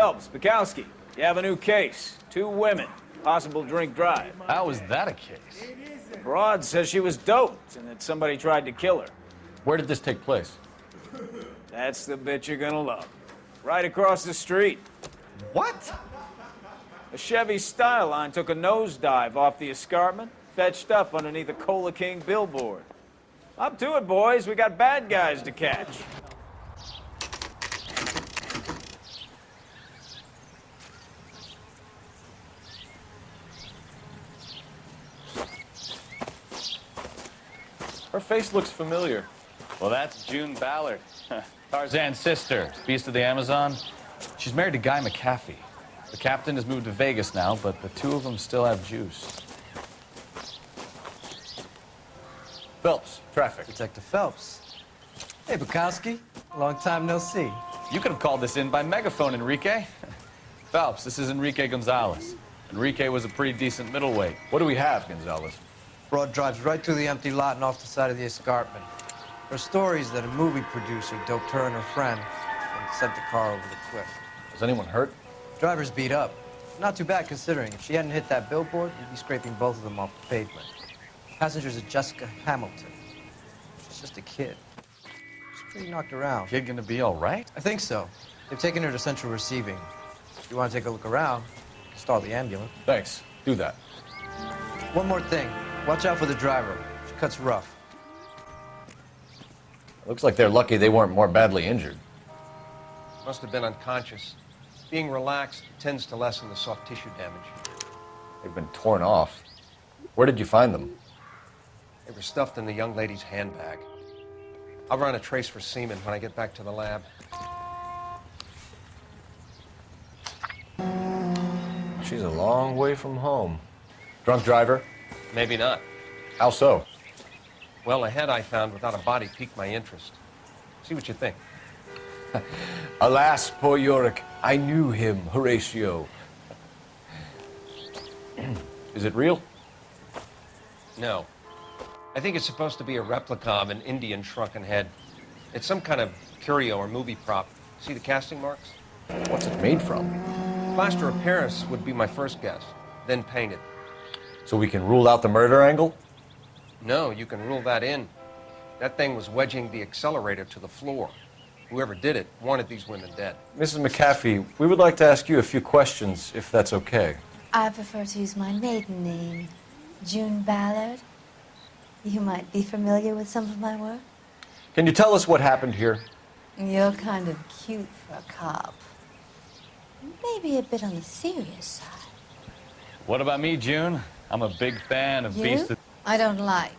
Phelps, Bukowski, you have a new case. 2 women, possible drink drive. How is that a case? The broad says she was doped and that somebody tried to kill her. Where did this take place? That's the bit you're gonna love. Right across the street. What? A Chevy Styline took a nosedive off the escarpment, fetched up underneath a Cola King billboard. Up to it, boys. We got bad guys to catch. Her face looks familiar. Well, that's June Ballard, Tarzan's sister, beast of the Amazon. She's married to Guy McAfee. The captain has moved to Vegas now, but the 2 of them still have juice. Phelps, traffic. Detective Phelps. Hey, Bukowski. Long time no see. You could have called this in by megaphone, Enrique. Phelps, this is Enrique Gonzalez. Enrique was a pretty decent middleweight. What do we have, Gonzalez? Broad drives right through the empty lot and off the side of the escarpment. Her story is that a movie producer doped her and her friend and sent the car over the cliff. Was anyone hurt? Driver's beat up. Not too bad considering. If she hadn't hit that billboard, we'd be scraping both of them off the pavement. Passengers are Jessica Hamilton. She's just a kid. She's pretty knocked around. Kid gonna be all right? I think so. They've taken her to central receiving. If you want to take a look around, stall the ambulance. Thanks. Do that. One more thing. Watch out for the driver. She cuts rough. Looks like they're lucky they weren't more badly injured. Must have been unconscious. Being relaxed tends to lessen the soft tissue damage. They've been torn off. Where did you find them? They were stuffed in the young lady's handbag. I'll run a trace for semen when I get back to the lab. She's a long way from home. Drunk driver? Maybe not. How so? Well, a head I found without a body piqued my interest. See what you think. Alas, poor Yorick, I knew him, Horatio. Is it real? No. I think it's supposed to be a replica of an Indian shrunken head. It's some kind of curio or movie prop. See the casting marks? What's it made from? Plaster of Paris would be my first guess, then painted. So we can rule out the murder angle? No, you can rule that in. That thing was wedging the accelerator to the floor. Whoever did it wanted these women dead. Mrs. McAfee, we would like to ask you a few questions, if that's okay. I prefer to use my maiden name, June Ballard. You might be familiar with some of my work. Can you tell us what happened here? You're kind of cute for a cop. Maybe a bit on the serious side. What about me, June? I'm a big fan of Beast You? of... I don't like.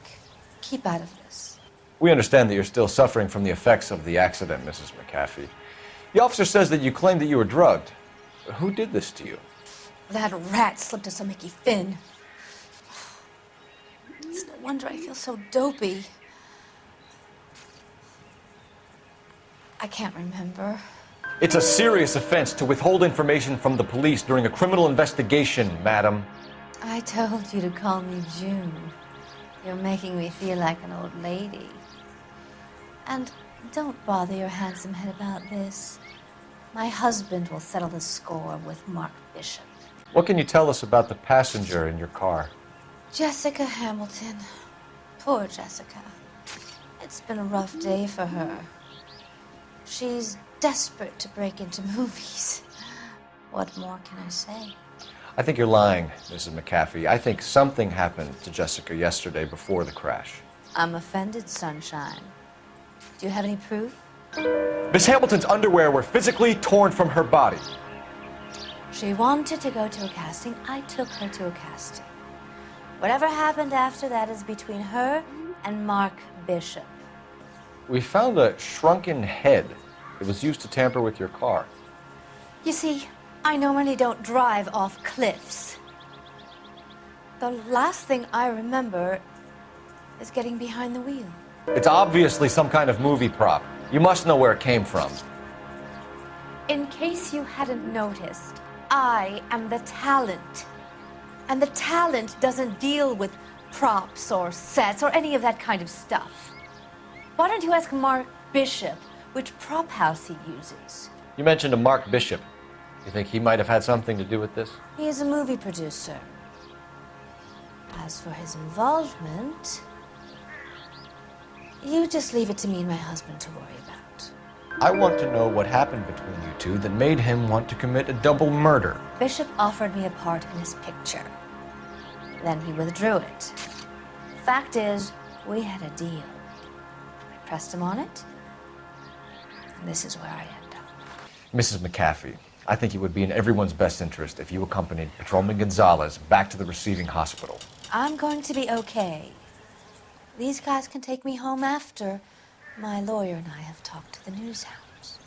Keep out of this. We understand that you're still suffering from the effects of the accident, Mrs. McAfee. The officer says that you claimed that you were drugged. Who did this to you? That rat slipped us a Mickey Finn. It's no wonder I feel so dopey. I can't remember. It's a serious offense to withhold information from the police during a criminal investigation, madam. I told you to call me June. You're making me feel like an old lady. And don't bother your handsome head about this. My husband will settle the score with Mark Bishop. What can you tell us about the passenger in your car? Jessica Hamilton. Poor Jessica. It's been a rough day for her. She's desperate to break into movies. What more can I say? I think you're lying, Mrs. McAfee. I think something happened to Jessica yesterday before the crash. I'm offended, Sunshine. Do you have any proof? Miss Hamilton's underwear were physically torn from her body. She wanted to go to a casting. I took her to a casting. Whatever happened after that is between her and Mark Bishop. We found a shrunken head. It was used to tamper with your car. You see, I normally don't drive off cliffs. The last thing I remember is getting behind the wheel. It's obviously some kind of movie prop. You must know where it came from. In case you hadn't noticed, I am the talent. And the talent doesn't deal with props or sets or any of that kind of stuff. Why don't you ask Mark Bishop which prop house he uses? You mentioned a Mark Bishop. You think he might have had something to do with this? He is a movie producer. As for his involvement, you just leave it to me and my husband to worry about. I want to know what happened between you two that made him want to commit a double murder. Bishop offered me a part in his picture. Then he withdrew it. Fact is, we had a deal. I pressed him on it, and this is where I end up. Mrs. McAfee, I think it would be in everyone's best interest if you accompanied Patrolman Gonzalez back to the receiving hospital. I'm going to be okay. These guys can take me home after my lawyer and I have talked to the news hounds.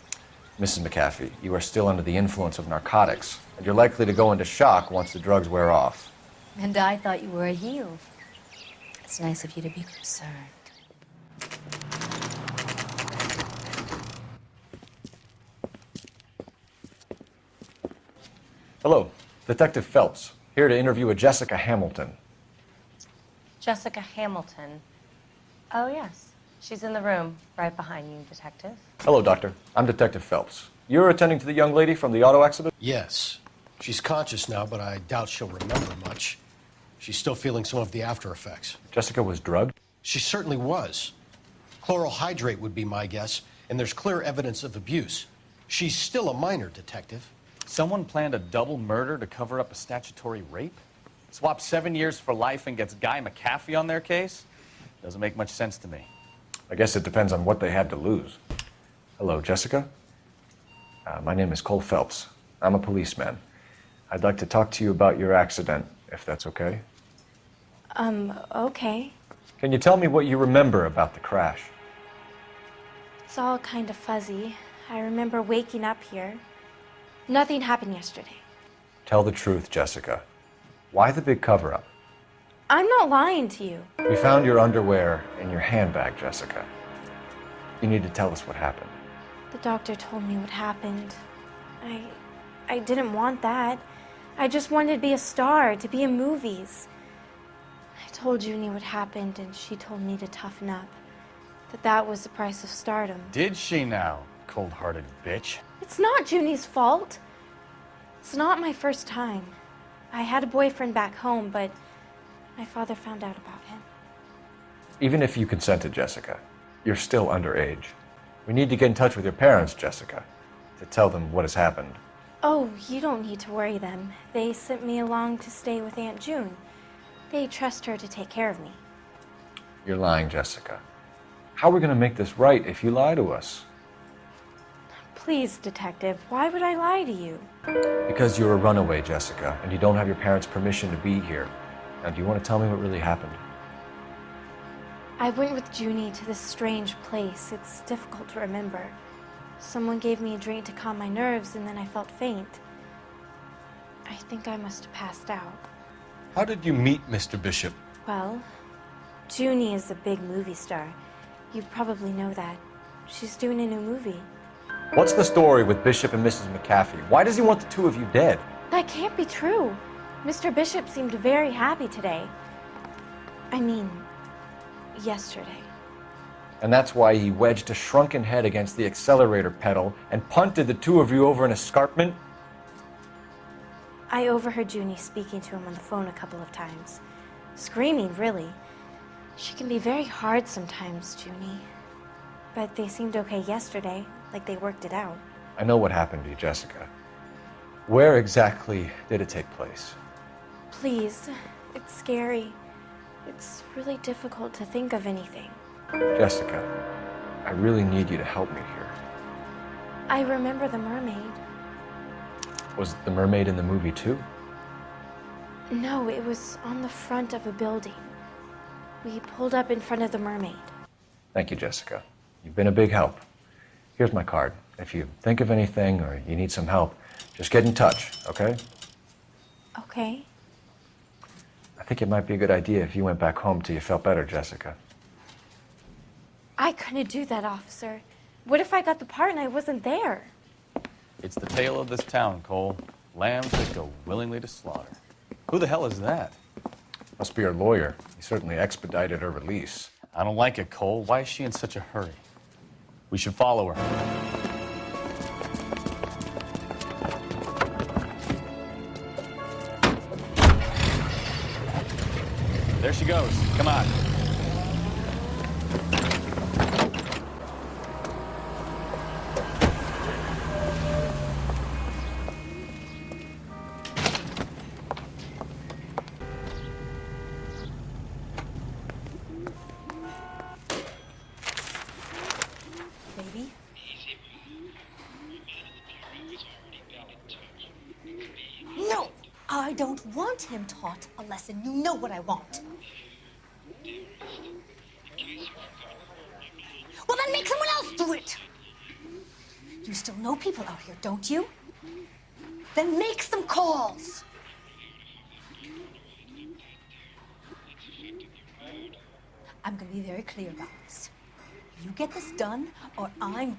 Mrs. McAfee, you are still under the influence of narcotics, and you're likely to go into shock once the drugs wear off. And I thought you were a heel. It's nice of you to be concerned. Hello, Detective Phelps, here to interview a Jessica Hamilton. Jessica Hamilton. Oh, yes. She's in the room, right behind you, Detective. Hello, Doctor. I'm Detective Phelps. You're attending to the young lady from the auto accident? Yes. She's conscious now, but I doubt she'll remember much. She's still feeling some of the after effects. Jessica was drugged? She certainly was. Chloral hydrate would be my guess, and there's clear evidence of abuse. She's still a minor, Detective. Someone planned a double murder to cover up a statutory rape? Swap 7 years for life and gets Guy McAfee on their case? Doesn't make much sense to me. I guess it depends on what they had to lose. Hello, Jessica. My name is Cole Phelps. I'm a policeman. I'd like to talk to you about your accident, if that's okay. Okay. Can you tell me what you remember about the crash? It's all kind of fuzzy. I remember waking up here. Nothing happened yesterday. Tell the truth, Jessica. Why the big cover-up? I'm not lying to you. We found your underwear in your handbag, Jessica. You need to tell us what happened. The doctor told me what happened. I didn't want that. I just wanted to be a star, to be in movies. I told Junie what happened, and she told me to toughen up. That was the price of stardom. Did she now, cold-hearted bitch? It's not Junie's fault. It's not my first time. I had a boyfriend back home, but my father found out about him. Even if you consented, Jessica, you're still underage. We need to get in touch with your parents, Jessica, to tell them what has happened. Oh, you don't need to worry them. They sent me along to stay with Aunt June. They trust her to take care of me. You're lying, Jessica. How are we going to make this right if you lie to us? Please, Detective, why would I lie to you? Because you're a runaway, Jessica, and you don't have your parents' permission to be here. Now, do you want to tell me what really happened? I went with Junie to this strange place. It's difficult to remember. Someone gave me a drink to calm my nerves, and then I felt faint. I think I must have passed out. How did you meet Mr. Bishop? Well, Junie is a big movie star. You probably know that. She's doing a new movie. What's the story with Bishop and Mrs. McAfee? Why does he want the two of you dead? That can't be true. Mr. Bishop seemed very happy today. I mean, yesterday. And that's why he wedged a shrunken head against the accelerator pedal and punted the two of you over an escarpment? I overheard Junie speaking to him on the phone a couple of times. Screaming, really. She can be very hard sometimes, Junie. But they seemed okay yesterday, like they worked it out. I know what happened to you, Jessica. Where exactly did it take place? Please, it's scary. It's really difficult to think of anything. Jessica, I really need you to help me here. I remember the mermaid. Was the mermaid in the movie too? No, it was on the front of a building. We pulled up in front of the mermaid. Thank you, Jessica. You've been a big help. Here's my card. If you think of anything or you need some help, just get in touch, okay? Okay. I think it might be a good idea if you went back home till you felt better, Jessica. I couldn't do that, officer. What if I got the part and I wasn't there? It's the tale of this town, Cole. Lambs that go willingly to slaughter. Who the hell is that? Must be her lawyer. He certainly expedited her release. I don't like it, Cole. Why is she in such a hurry? We should follow her. she goes. Come on. Baby? No, I don't want him taught a lesson. You know what I want. Well, then make someone else do it. You still know people out here, don't you? Then make some calls. I'm gonna be very clear about this. You get this done, or I'm...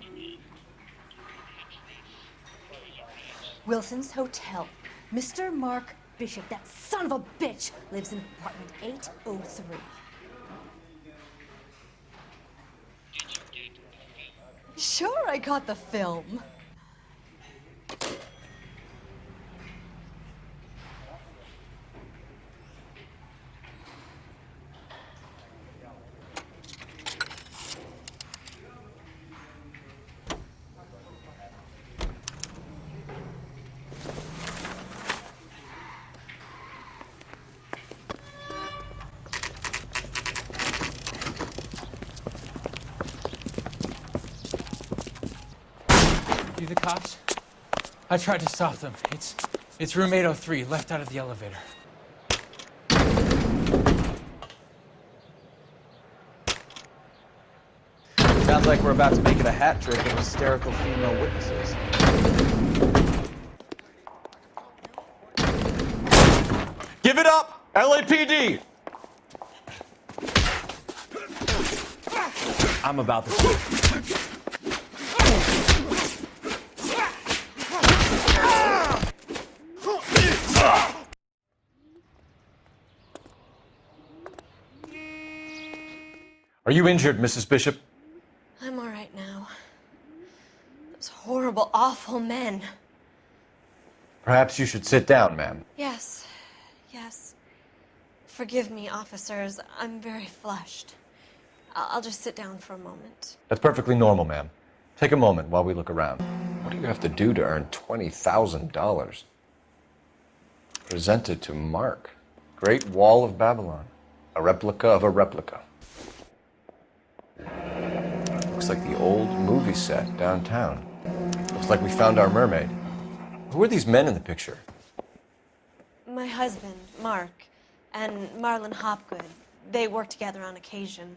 Wilson's Hotel. Mr. Mark Bishop, that son of a bitch, lives in apartment 803. Sure, I got the film. You the cops? I tried to stop them. It's room 803, left out of the elevator. Sounds like we're about to make it a hat trick of hysterical female witnesses. Give it up! LAPD! I'm about to... Are you injured, Mrs. Bishop? I'm all right now. Those horrible, awful men. Perhaps you should sit down, ma'am. Yes, yes. Forgive me, officers. I'm very flushed. I'll just sit down for a moment. That's perfectly normal, ma'am. Take a moment while we look around. What do you have to do to earn $20,000? Presented to Mark. Great Wall of Babylon. A replica of a replica. Looks like the old movie set downtown. Looks like we found our mermaid. Who are these men in the picture? My husband, Mark, and Marlon Hopgood. They work together on occasion.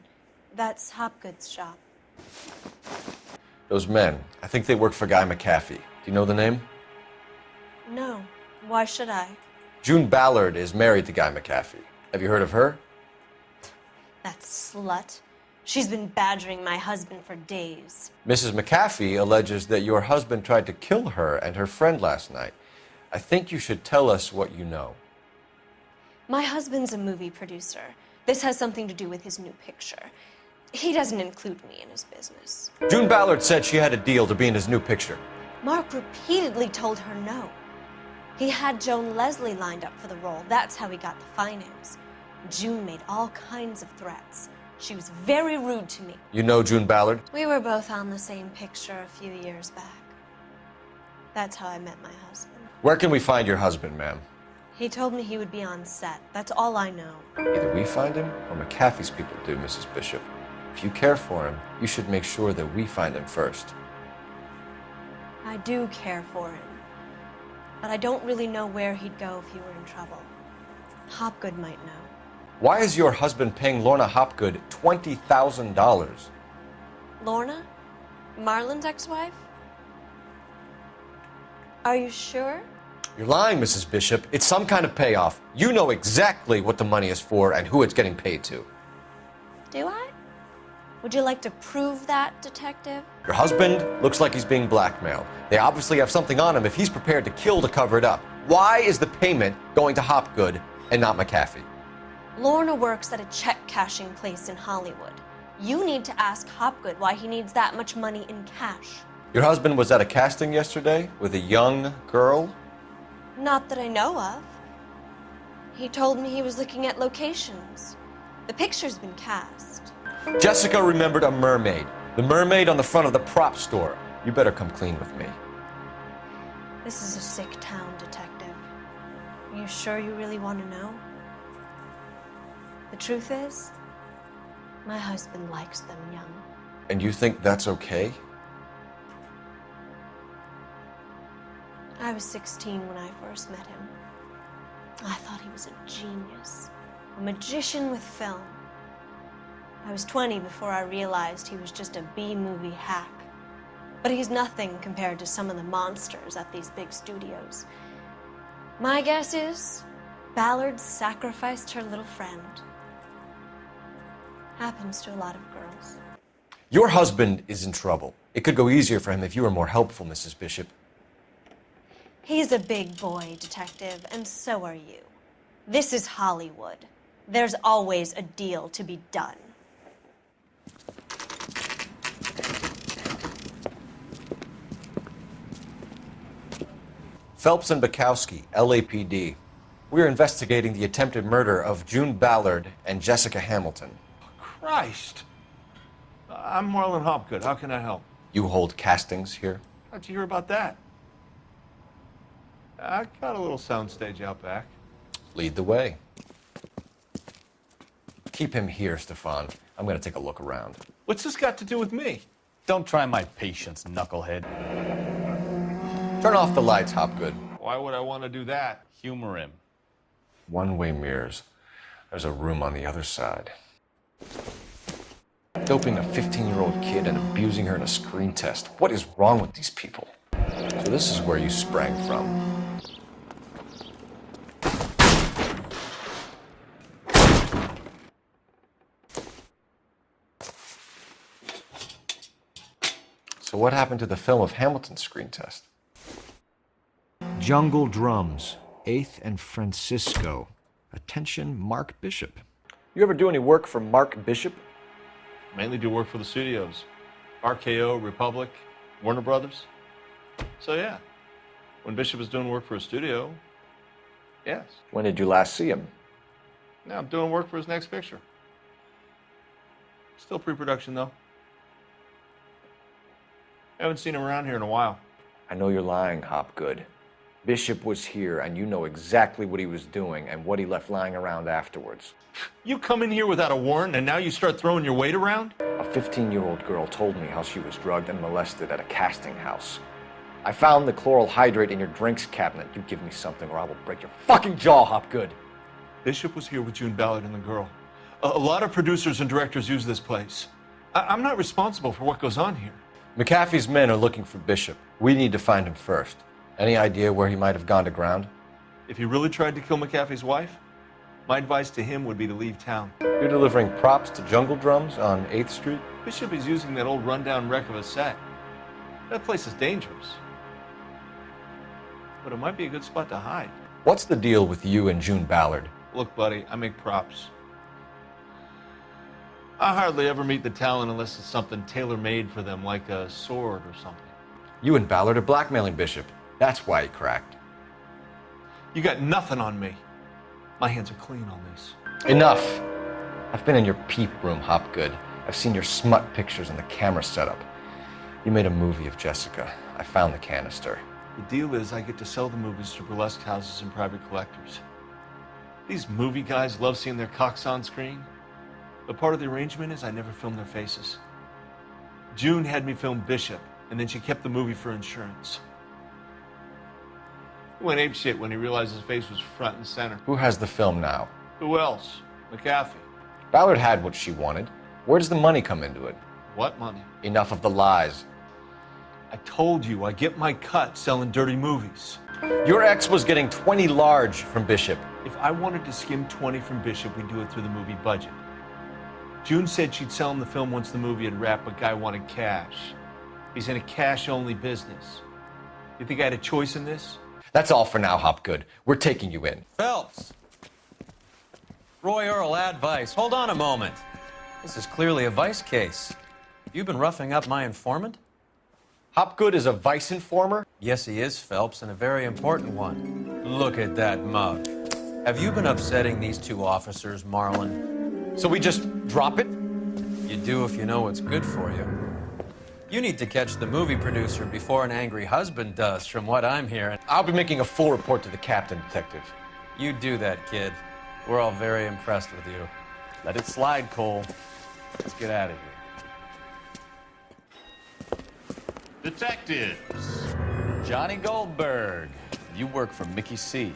That's Hopgood's shop. Those men. I think they work for Guy McAfee. Do you know the name? No. Why should I? June Ballard is married to Guy McAfee. Have you heard of her? That slut. She's been badgering my husband for days. Mrs. McAfee alleges that your husband tried to kill her and her friend last night. I think you should tell us what you know. My husband's a movie producer. This has something to do with his new picture. He doesn't include me in his business. June Ballard said she had a deal to be in his new picture. Mark repeatedly told her no. He had Joan Leslie lined up for the role. That's how he got the finance. June made all kinds of threats. She was very rude to me. You know June Ballard? We were both on the same picture a few years back. That's how I met my husband. Where can we find your husband, ma'am? He told me he would be on set. That's all I know. Either we find him or McAfee's people do, Mrs. Bishop. If you care for him, you should make sure that we find him first. I do care for him. But I don't really know where he'd go if he were in trouble. Hopgood might know. Why is your husband paying Lorna Hopgood $20,000? Lorna? Marlon's ex-wife? Are you sure? You're lying, Mrs. Bishop. It's some kind of payoff. You know exactly what the money is for and who it's getting paid to. Do I? Would you like to prove that, detective? Your husband looks like he's being blackmailed. They obviously have something on him if he's prepared to kill to cover it up. Why is the payment going to Hopgood and not McAfee? Lorna works at a check-cashing place in Hollywood. You need to ask Hopgood why he needs that much money in cash. Your husband was at a casting yesterday with a young girl? Not that I know of. He told me he was looking at locations. The picture's been cast. Jessica remembered a mermaid. The mermaid on the front of the prop store. You better come clean with me. This is a sick town, Detective. Are you sure you really want to know? The truth is, my husband likes them young. And you think that's okay? I was 16 when I first met him. I thought he was a genius, a magician with film. I was 20 before I realized he was just a B-movie hack. But he's nothing compared to some of the monsters at these big studios. My guess is Ballard sacrificed her little friend. Happens to a lot of girls. Your husband is in trouble. It could go easier for him if you were more helpful, Mrs. Bishop. He's a big boy, Detective, and so are you. This is Hollywood. There's always a deal to be done. Phelps and Bukowski, LAPD. We're investigating the attempted murder of June Ballard and Jessica Hamilton. Christ! I'm Marlon Hopgood. How can I help? You hold castings here? How'd you hear about that? I got a little soundstage out back. Lead the way. Keep him here, Stefan. I'm gonna take a look around. What's this got to do with me? Don't try my patience, knucklehead. Turn off the lights, Hopgood. Why would I want to do that? Humor him. One-way mirrors. There's a room on the other side. Doping a 15-year-old kid and abusing her in a screen test. What is wrong with these people? So this is where you sprang from. So what happened to the film of Hamilton's screen test? Jungle Drums, 8th and Francisco. Attention, Mark Bishop. You ever do any work for Mark Bishop? Mainly do work for the studios. RKO, Republic, Warner Brothers. So yeah, when Bishop was doing work for a studio, yes. When did you last see him? Now I'm doing work for his next picture. Still pre-production though. Haven't seen him around here in a while. I know you're lying, Hopgood. Bishop was here, and you know exactly what he was doing and what he left lying around afterwards. You come in here without a warrant, and now you start throwing your weight around? A 15-year-old girl told me how she was drugged and molested at a casting house. I found the chloral hydrate in your drinks cabinet. You give me something or I will break your fucking jaw, Hopgood. Bishop was here with June Ballard and the girl. A lot of producers and directors use this place. I'm not responsible for what goes on here. McAfee's men are looking for Bishop. We need to find him first. Any idea where he might have gone to ground? If he really tried to kill McAfee's wife, my advice to him would be to leave town. You're delivering props to Jungle Drums on 8th Street? Bishop is using that old rundown wreck of a set. That place is dangerous. But it might be a good spot to hide. What's the deal with you and June Ballard? Look, buddy, I make props. I hardly ever meet the talent unless it's something tailor-made for them, like a sword or something. You and Ballard are blackmailing Bishop. That's why he cracked. You got nothing on me. My hands are clean on this. Enough. I've been in your peep room, Hopgood. I've seen your smut pictures and the camera setup. You made a movie of Jessica. I found the canister. The deal is I get to sell the movies to burlesque houses and private collectors. These movie guys love seeing their cocks on screen. But part of the arrangement is I never film their faces. June had me film Bishop, and then she kept the movie for insurance. He went apeshit when he realized his face was front and center. Who has the film now? Who else? McAfee. Ballard had what she wanted. Where does the money come into it? What money? Enough of the lies. I told you I get my cut selling dirty movies. Your ex was getting 20 large from Bishop. If I wanted to skim 20 from Bishop, we'd do it through the movie budget. June said she'd sell him the film once the movie had wrapped, but Guy wanted cash. He's in a cash-only business. You think I had a choice in this? That's all for now, Hopgood. We're taking you in. Phelps! Roy Earl, advice. Hold on a moment. This is clearly a vice case. You've been roughing up my informant? Hopgood is a vice informer? Yes, he is, Phelps, and a very important one. Look at that mug. Have you been upsetting these two officers, Marlon? So we just drop it? You do if you know what's good for you. You need to catch the movie producer before an angry husband does, from what I'm hearing. I'll be making a full report to the captain, Detective. You do that, kid. We're all very impressed with you. Let it slide, Cole. Let's get out of here. Detectives. Johnny Goldberg, you work for Mickey C.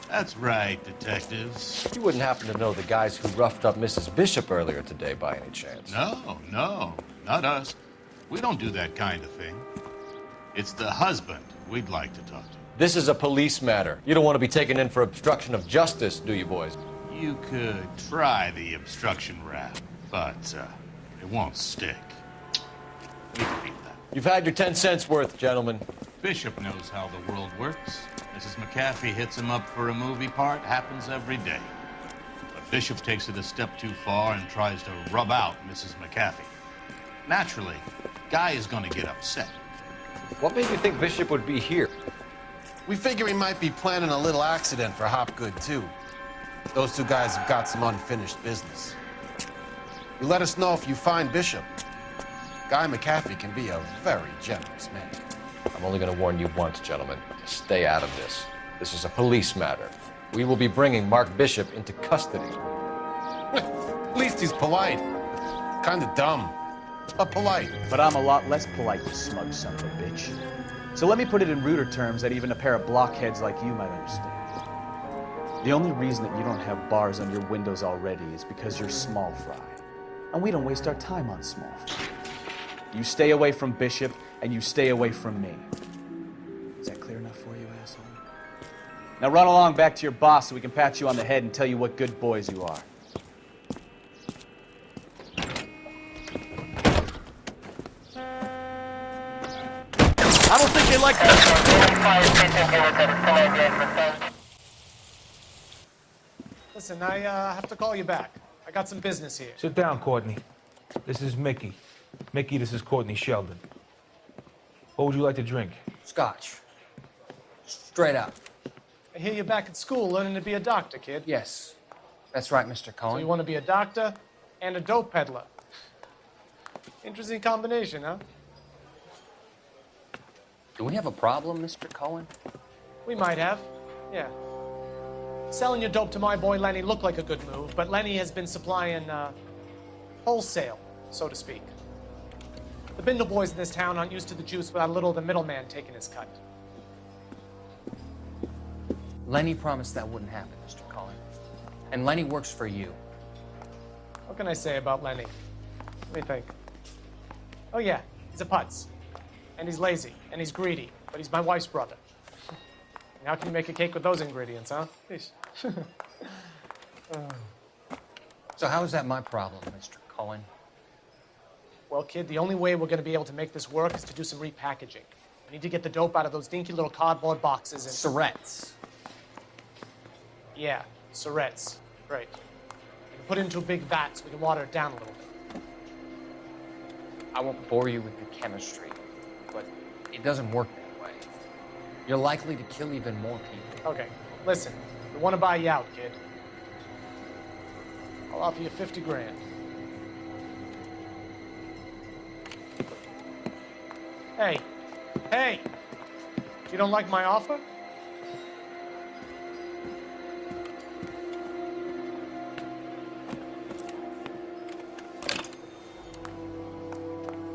That's right, detectives. You wouldn't happen to know the guys who roughed up Mrs. Bishop earlier today by any chance? No, not us. We don't do that kind of thing. It's the husband we'd like to talk to. This is a police matter. You don't want to be taken in for obstruction of justice, do you, boys? You could try the obstruction rap, but it won't stick. We can beat that. You've had your 10 cents worth, gentlemen. Bishop knows how the world works. Mrs. McAfee hits him up for a movie part. Happens every day. But Bishop takes it a step too far and tries to rub out Mrs. McAfee. Naturally, Guy is going to get upset. What made you think Bishop would be here? We figure he might be planning a little accident for Hopgood, too. Those two guys have got some unfinished business. You let us know if you find Bishop. Guy McAfee can be a very generous man. I'm only going to warn you once, gentlemen. Stay out of this. This is a police matter. We will be bringing Mark Bishop into custody. At least he's polite. Kind of dumb, but polite. But I'm a lot less polite, you smug son of a bitch. So let me put it in ruder terms that even a pair of blockheads like you might understand. The only reason that you don't have bars on your windows already is because you're small fry. And we don't waste our time on small fry. You stay away from Bishop, and you stay away from me. Is that clear enough for you, asshole? Now run along back to your boss so we can pat you on the head and tell you what good boys you are. I don't think they like that. Listen, I have to call you back. I got some business here. Sit down, Courtney. This is Mickey. Mickey, this is Courtney Sheldon. What would you like to drink? Scotch. Straight up. I hear you're back at school learning to be a doctor, kid. Yes. That's right, Mr. Cohen. So you want to be a doctor and a dope peddler. Interesting combination, huh? Do we have a problem, Mr. Cohen? We might have, yeah. Selling your dope to my boy Lenny looked like a good move, but Lenny has been supplying wholesale, so to speak. The Bindle boys in this town aren't used to the juice without a little of the middleman taking his cut. Lenny promised that wouldn't happen, Mr. Cohen. And Lenny works for you. What can I say about Lenny? Let me think. Oh yeah, he's a putz. And he's lazy, and he's greedy, but he's my wife's brother. And how can you make a cake with those ingredients, huh? So how is that my problem, Mr. Cohen? Well, kid, the only way we're going to be able to make this work is to do some repackaging. We need to get the dope out of those dinky little cardboard boxes and... Surrettes. Yeah, Surrettes. Great. We can put it into a big vat so we can water it down a little bit. I won't bore you with the chemistry, but it doesn't work that way. You're likely to kill even more people. Okay, listen. We want to buy you out, kid. I'll offer you 50 grand. Hey, you don't like my offer?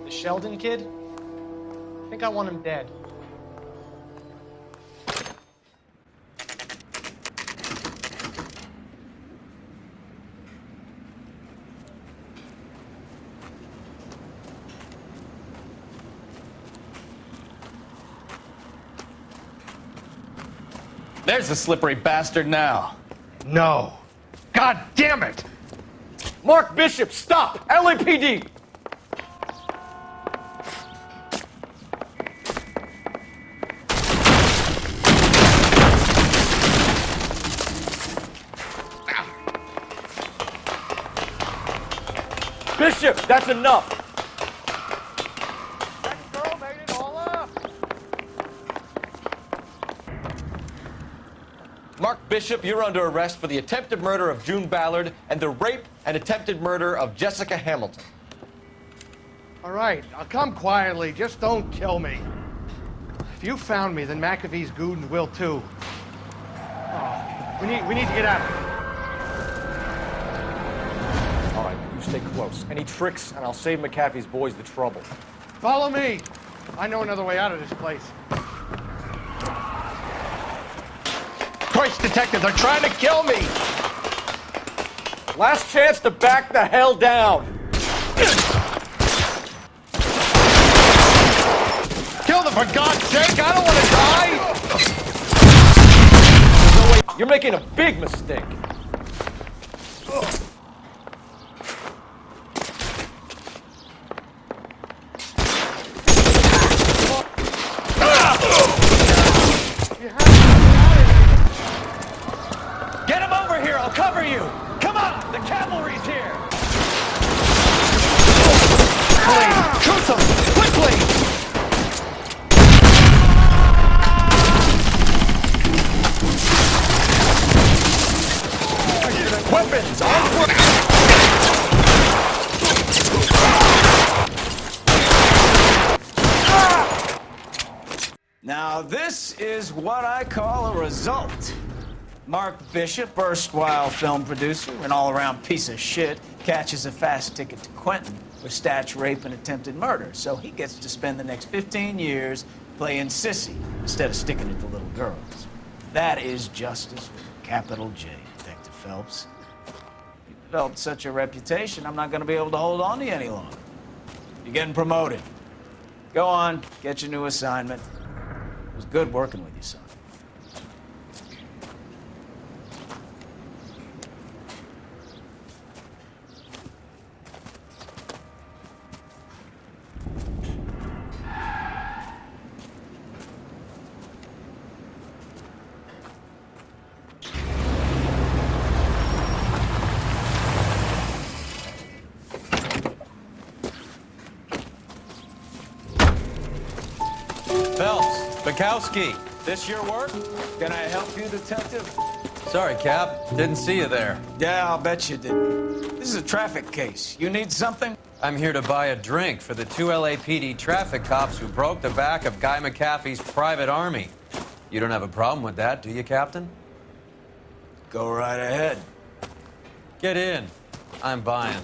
The Sheldon kid? I think I want him dead. There's the slippery bastard now. No. God damn it! Mark Bishop, stop! LAPD! Bishop, that's enough! That girl made it all up! Mark Bishop. Bishop, you're under arrest for the attempted murder of June Ballard and the rape and attempted murder of Jessica Hamilton. All right, I'll come quietly. Just don't kill me. If you found me, then McAfee's goons will too. Oh, we need to get out of here. All right, you stay close. Any tricks, and I'll save McAfee's boys the trouble. Follow me. I know another way out of this place. Christ, detective, they're trying to kill me! Last chance to back the hell down. Kill them, for God's sake! I don't want to die! No way. You're making a big mistake. Get him over here! I'll cover you! Come on! The cavalry's here! Shoot them! Quickly! Weapons on foot. Now, this is what I call a result. Mark Bishop, erstwhile film producer and all-around piece of shit, catches a fast ticket to Quentin for statch rape and attempted murder, so he gets to spend the next 15 years playing sissy instead of sticking it to little girls. That is justice with a capital J, Detective Phelps. You've developed such a reputation, I'm not going to be able to hold on to you any longer. You're getting promoted. Go on, get your new assignment. It was good working with you, son. Phelps, Bukowski, this your work? Can I help you, Detective? Sorry, Cap. Didn't see you there. Yeah, I'll bet you did. This is a traffic case. You need something? I'm here to buy a drink for the 2 LAPD traffic cops who broke the back of Guy McAfee's private army. You don't have a problem with that, do you, Captain? Go right ahead. Get in. I'm buying.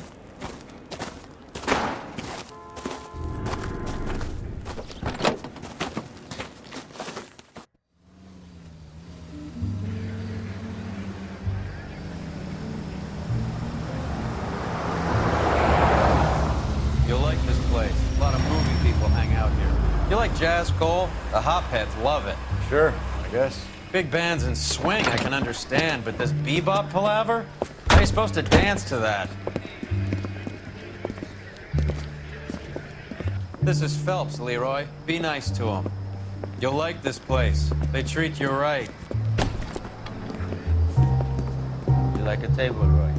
You'll like this place. A lot of movie people hang out here. You like jazz, Cole? The hopheads love it. Sure, I guess. Big bands and swing I can understand, but this bebop palaver? How are you supposed to dance to that? This is Phelps, Leroy. Be nice to him. You'll like this place. They treat you right. You like a table, Roy?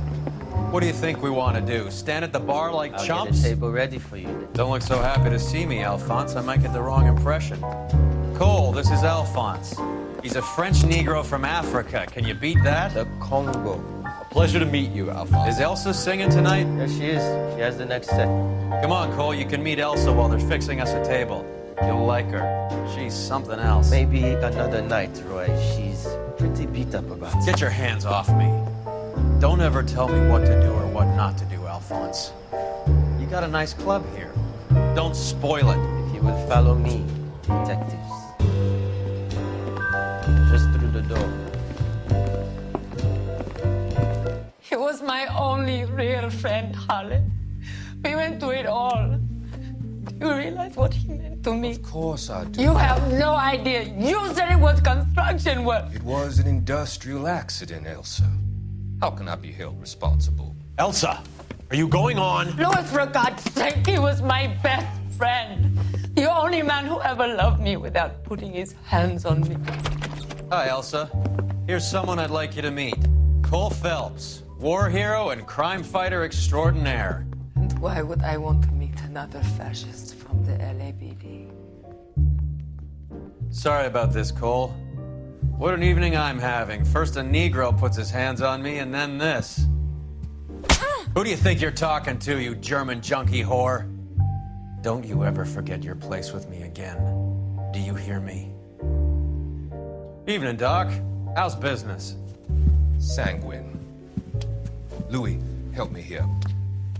What do you think we want to do? Stand at the bar like I'll chumps? get a table ready for you. Don't look so happy to see me, Alphonse. I might get the wrong impression. Cole, this is Alphonse. He's a French Negro from Africa. Can you beat that? The Congo. A pleasure to meet you, Alphonse. Is Elsa singing tonight? Yes, she is. She has the next set. Come on, Cole. You can meet Elsa while they're fixing us a table. You'll like her. She's something else. Maybe another night, Roy. She's pretty beat up about it. Get your hands off me. Don't ever tell me what to do or what not to do, Alphonse. You got a nice club here. Don't spoil it. If you will follow me, detectives. Just through the door. He was my only real friend, Harlan. We went through it all. Do you realize what he meant to me? Of course I do. You have no idea. You said it was construction work. It was an industrial accident, Elsa. How can I be held responsible? Elsa, are you going on? Louis, for God's sake, he was my best friend. The only man who ever loved me without putting his hands on me. Hi, Elsa. Here's someone I'd like you to meet. Cole Phelps, war hero and crime fighter extraordinaire. And why would I want to meet another fascist from the LAPD? Sorry about this, Cole. What an evening I'm having. First a Negro puts his hands on me, and then this. Who do you think you're talking to, you German junkie whore? Don't you ever forget your place with me again. Do you hear me? Evening, Doc. How's business? Sanguine. Louis, help me here.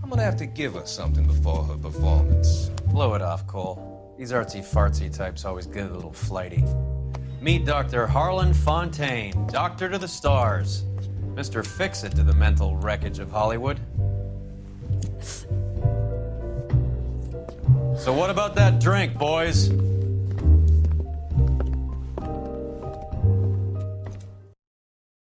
I'm gonna have to give her something before her performance. Blow it off, Cole. These artsy-fartsy types always get a little flighty. Meet Dr. Harlan Fontaine, doctor to the stars. Mr. Fix-It to the mental wreckage of Hollywood. So what about that drink, boys?